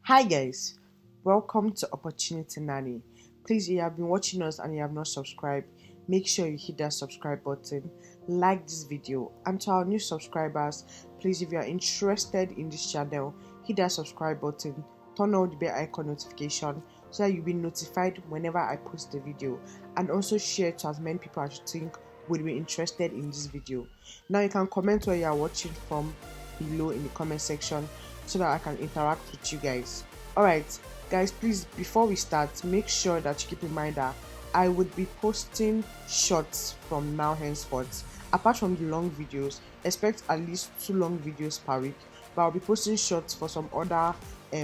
Hi guys, welcome to Opportunity Nanny. Please, if you have been watching us and you have not subscribed, make sure you hit that subscribe button, like this video, and to our new subscribers, please, if you are interested in this channel, hit that subscribe button, turn on the bell icon notification so that you'll be notified whenever I post the video, and also share to as many people as you think would be interested in this video. Now you can comment where you are watching from below in the comment section so that I can interact with you guys. Alright guys, please, before we start, make sure that you keep in mind that I would be posting shorts from now henceforth. Apart from the long videos, expect at least 2 long videos per week, but I'll be posting shorts for some other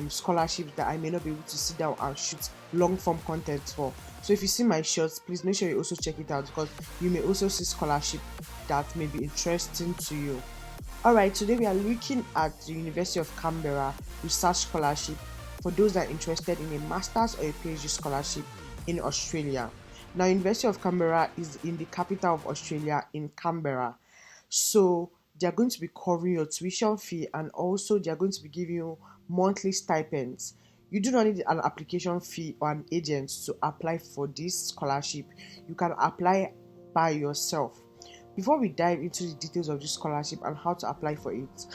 scholarships that I may not be able to sit down and shoot long form content for. So if you see my shorts, please make sure you also check it out, because you may also see scholarship that may be interesting to you. Alright, today we are looking at the University of Canberra Research Scholarship for those that are interested in a Master's or a PhD scholarship in Australia. Now, University of Canberra is in the capital of Australia, in Canberra. So they are going to be covering your tuition fee, and also they are going to be giving you monthly stipends. You do not need an application fee or an agent to apply for this scholarship. You can apply by yourself. Before we dive into the details of this scholarship and how to apply for it,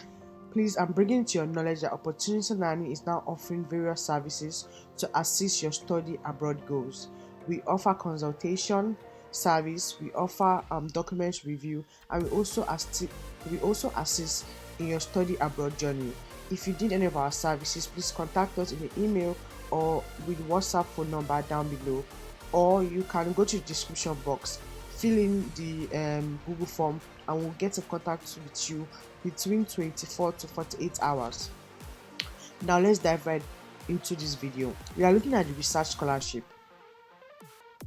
please, I'm bringing to your knowledge that Opportunity Nanny is now offering various services to assist your study abroad goals. We offer consultation service, we offer document review, and we also assist in your study abroad journey. If you need any of our services, please contact us in the email or with WhatsApp phone number down below, or you can go to the description box, fill in the Google form, and we'll get in contact with you between 24 to 48 hours. Now let's dive right into this video. We are looking at the research scholarship,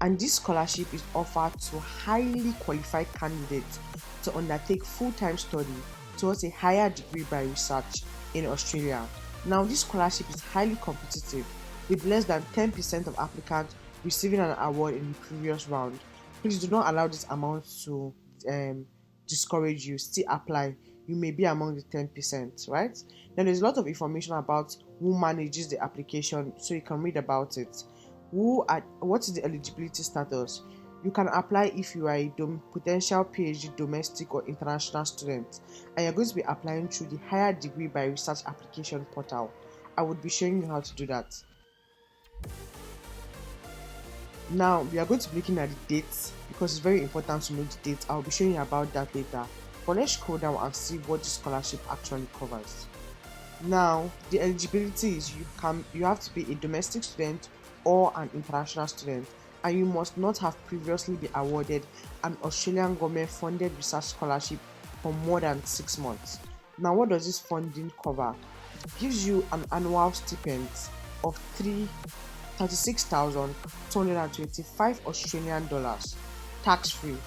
and this scholarship is offered to highly qualified candidates to undertake full-time study towards a higher degree by research in Australia. Now this scholarship is highly competitive, with less than 10% of applicants receiving an award in the previous round. Please do not allow this amount to discourage you. Still apply. You may be among the 10%, right? Now there's a lot of information about who manages the application, so you can read about it. What is the eligibility status? You can apply if you are a potential PhD domestic or international student, and you're going to be applying through the higher degree by research application portal. I would be showing you how to do that. Now we are going to be looking at the dates, because it's very important to know the dates. I'll be showing you about that later. But let's scroll down and see what the scholarship actually covers. Now the eligibility is you have to be a domestic student or an international student, and you must not have previously been awarded an Australian government funded research scholarship for more than 6 months. Now what does this funding cover? It gives you an annual stipend of 36,225 Australian dollars, tax-free,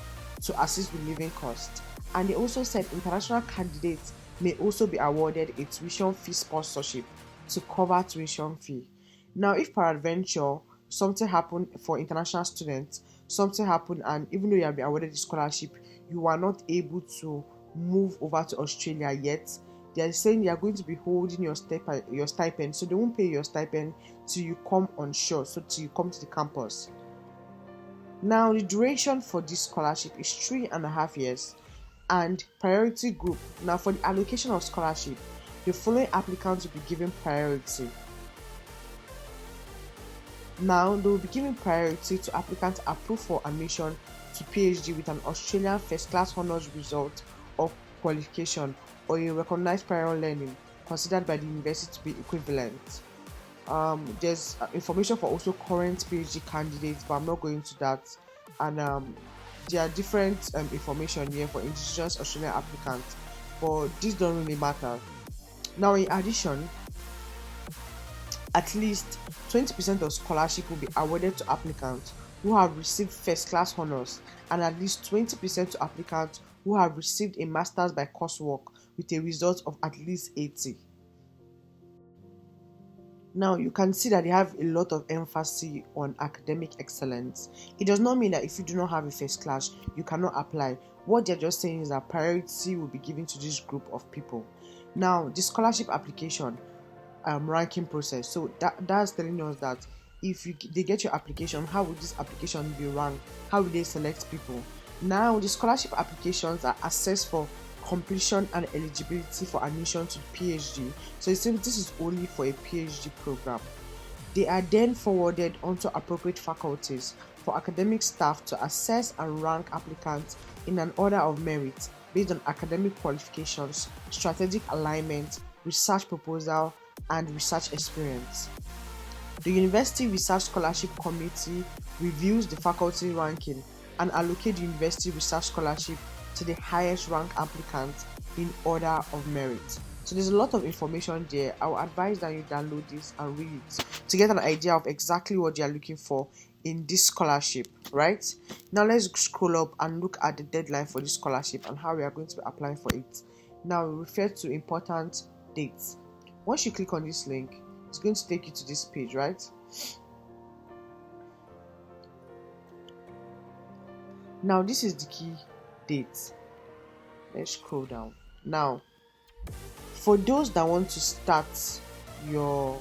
to assist with living costs. And they also said international candidates may also be awarded a tuition fee sponsorship to cover tuition fee. Now, if peradventure something happened for international students, and even though you have been awarded the scholarship, you are not able to move over to Australia yet, they are saying they are going to be holding your stipend, so they won't pay your stipend till you come on shore, so till you come to the campus. Now the duration for this scholarship is 3.5 years, and priority group. Now for the allocation of scholarship, the following applicants will be given priority. Now they will be giving priority to applicants approved for admission to PhD with an Australian first class honours result or qualification, or a recognized prior learning considered by the university to be equivalent. There's information for also current PhD candidates, but I'm not going to that. And there are different information here for indigenous Australian applicants, but this don't really matter. Now in addition, at least 20% of scholarship will be awarded to applicants who have received first class honours, and at least 20% to applicants who have received a master's by coursework with a result of at least 80. Now you can see that they have a lot of emphasis on academic excellence. It does not mean that if you do not have a first class, you cannot apply. What they're just saying is that priority will be given to this group of people. Now the scholarship application, ranking process. So that's telling us that if they get your application, how would this application be ranked? How will they select people? Now the scholarship applications are assessed for completion and eligibility for admission to PhD. So it seems this is only for a PhD program. They are then forwarded onto appropriate faculties for academic staff to assess and rank applicants in an order of merit based on academic qualifications, strategic alignment, research proposal, and research experience. The University Research Scholarship Committee reviews the faculty ranking and allocates the University Research Scholarship to the highest ranked applicants in order of merit. So there's a lot of information there. I would advise that you download this and read it to get an idea of exactly what you are looking for in this scholarship, right? Now let's scroll up and look at the deadline for this scholarship and how we are going to be applying for it. Now we refer to important dates. Once you click on this link, it's going to take you to this page, right? Now this is the key dates. Let's scroll down. Now for those that want to start your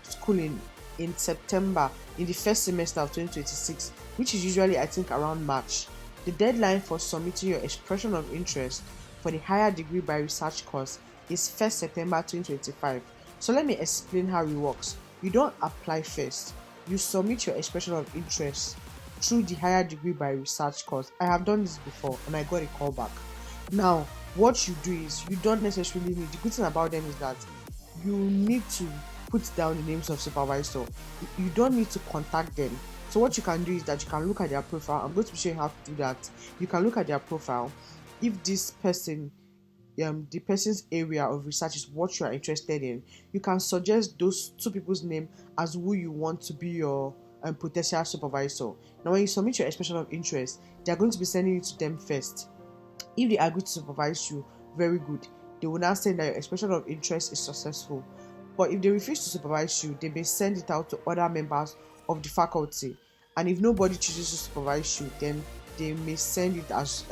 schooling in September, in the first semester of 2026, which is usually I think around March, the deadline for submitting your expression of interest for the higher degree by research course is 1st September 2025. So let me explain how it works. You don't apply first. You submit your expression of interest through the higher degree by research course. I have done this before and I got a call back. Now, what you do is you don't necessarily need, the good thing about them is that you need to put down the names of supervisor. You don't need to contact them. So what you can do is that you can look at their profile. I'm going to be showing you how to do that. You can look at their profile. If this person, the person's area of research is what you are interested in, you can suggest those two people's name as who you want to be your potential supervisor. Now when you submit your expression of interest, they are going to be sending it to them first. If they agree to supervise you, very good. They will now say that your expression of interest is successful. But if they refuse to supervise you, they may send it out to other members of the faculty. And if nobody chooses to supervise you, then they may send it as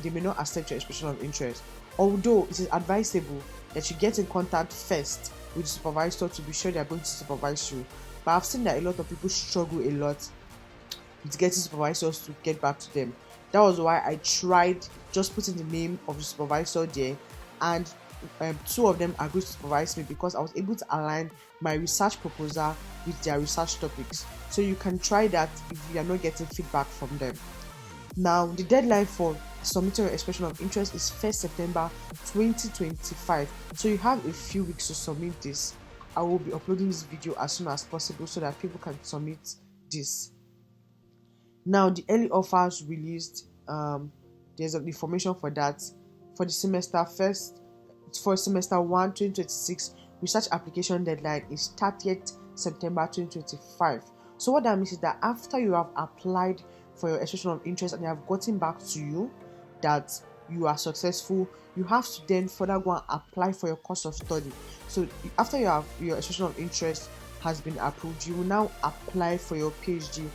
they may not accept your expression of interest. Although it is advisable that you get in contact first with the supervisor to be sure they are going to supervise you. But I've seen that a lot of people struggle a lot with getting supervisors to get back to them. That was why I tried just putting the name of the supervisor there, and two of them agreed to supervise me because I was able to align my research proposal with their research topics. So you can try that if you are not getting feedback from them. Now the deadline for submitting your expression of interest is 1st September 2025. So you have a few weeks to submit this. I will be uploading this video as soon as possible so that people can submit this. Now the early offers released, there's information for that. For the semester first, for semester 1 2026, research application deadline is 30th September 2025. So what that means is that after you have applied for your expression of interest and they have gotten back to you that you are successful, you have to then further go and apply for your course of study. So after you have your expression of interest has been approved, you will now apply for your PhD.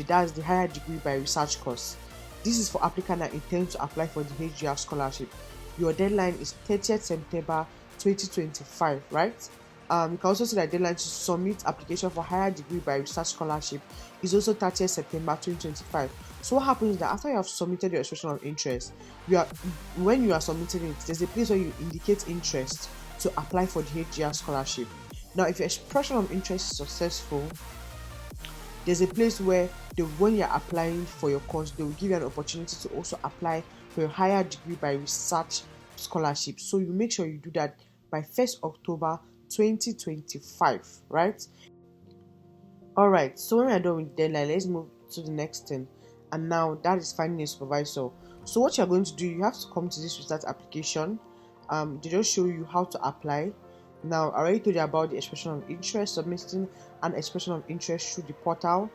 That's the higher degree by research course. This is for applicants that intend to apply for the HGR scholarship. Your deadline is 30th September 2025, right? You can also see that deadline to submit application for higher degree by research scholarship is also 30th September 2025. So what happens is that after you have submitted your expression of interest, when you are submitting it, there's a place where you indicate interest to apply for the HGR scholarship. Now, if your expression of interest is successful, there's a place where when you're applying for your course, they will give you an opportunity to also apply for your higher degree by research scholarship. So you make sure you do that by 1st October 2025, right? Alright, so when we are done with the deadline, let's move to the next thing. And now that is finding a supervisor. So what you're going to do, you have to come to this research application. They just show you how to apply. Now, I already told you about the expression of interest, submitting an expression of interest through the portal.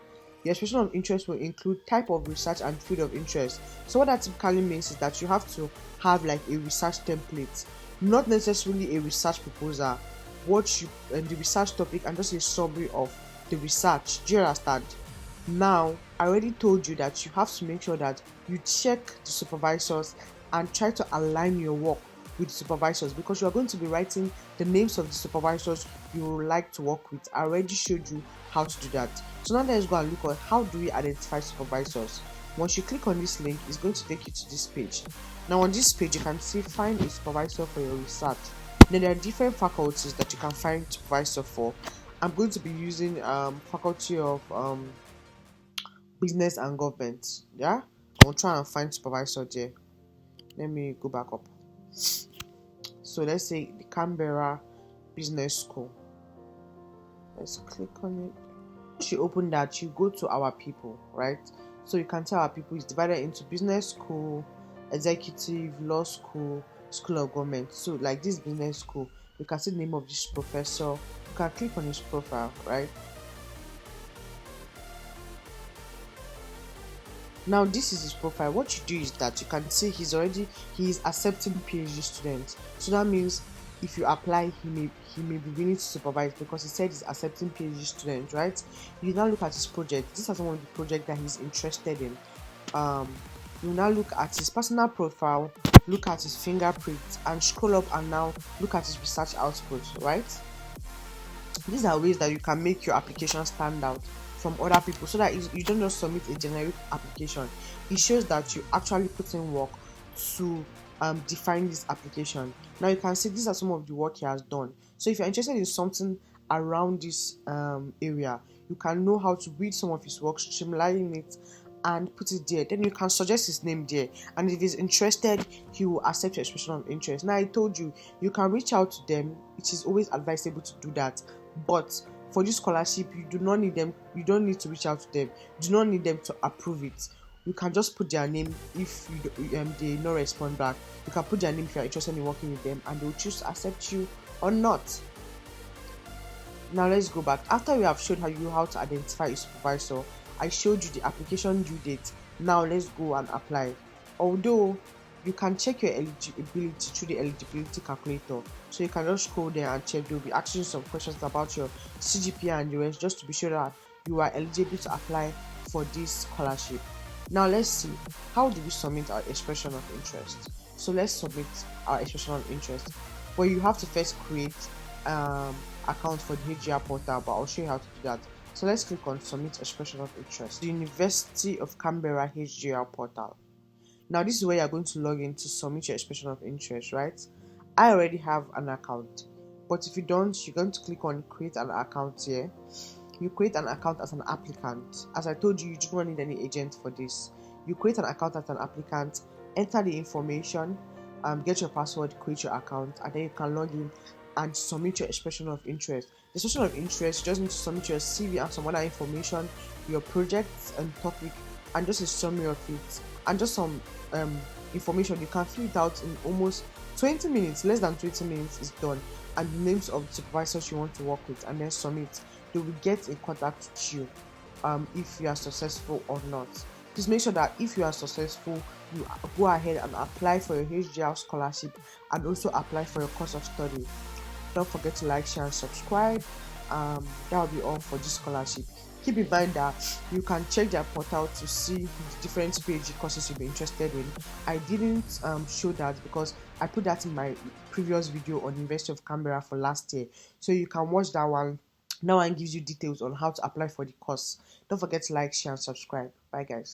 The expression of interest will include type of research and field of interest. So what that typically means is that you have to have like a research template, not necessarily a research proposal. The research topic and just a summary of the research. Do you understand? Now, I already told you that you have to make sure that you check the supervisors and try to align your work with supervisors, because you are going to be writing the names of the supervisors you would like to work with. I already showed you how to do that. So now let's go and look at how do we identify supervisors. Once you click on this link, it's going to take you to this page. Now on this page, you can see find a supervisor for your research. Then there are different faculties that you can find supervisor for. I'm going to be using faculty of business and government. Yeah, I'll try and find supervisor there. Let me go back up. So let's say the Canberra Business School. Let's click on it. Once you open that, you go to our people, right? So you can tell our people is divided into business school, executive, law school, school of government. So like this business school, you can see the name of this professor. You can click on his profile, right? Now this is his profile. What you do is that you can see he is accepting PhD students. So that means if you apply, he may be willing to supervise, because he said he's accepting PhD students, right? You now look at his project. This is one of the projects that he's interested in. You now look at his personal profile, look at his fingerprints, and scroll up and now look at his research output, right? These are ways that you can make your application stand out from other people, so that you don't just submit a generic application. It shows that you actually put in work to define this application. Now you can see these are some of the work he has done. So if you're interested in something around this area, you can know how to read some of his work, streamline it, and put it there. Then you can suggest his name there, and if he's interested, he will accept your expression of interest. Now I told you, you can reach out to them. It is always advisable to do that, but for this scholarship, you do not need them. You don't need to reach out to them. You do not need them to approve it. You can just put their name. If they not respond back, you can put their name if you are interested in working with them, and they will choose to accept you or not. Now let's go back. After we have showed you how to identify a supervisor, I showed you the application due date. Now let's go and apply. Although you can check your eligibility through the eligibility calculator, so you can just scroll there and check. They'll be asking some questions about your CGPA and the rest, just to be sure that you are eligible to apply for this scholarship. Now let's see, how do we submit our expression of interest? So let's submit our expression of interest. Well, you have to first create account for the HGR portal, but I'll show you how to do that. So let's click on submit expression of interest. The University of Canberra HGR portal. Now this is where you're going to log in to submit your expression of interest, right? I already have an account, but if you don't, you're going to click on create an account here. You create an account as an applicant. As I told you, you do not need any agent for this. You create an account as an applicant, enter the information, get your password, create your account, and then you can log in and submit your expression of interest. The expression of interest, you just need to submit your CV and some other information, your projects and topic, and just a summary of it, and just some information. You can fill it out in almost 20 minutes, less than 20 minutes is done, and the names of the supervisors you want to work with, and then submit. They will get in contact with you if you are successful or not. Please make sure that if you are successful, you go ahead and apply for your HGR scholarship and also apply for your course of study. Don't forget to like, share, and subscribe. That will be all for this scholarship. Keep in mind that you can check their portal to see the different PhD courses you'll be interested in. I didn't show that because I put that in my previous video on University of Canberra for last year, so you can watch that one. Now one gives you details on how to apply for the course. Don't forget to like, share, and subscribe. Bye guys.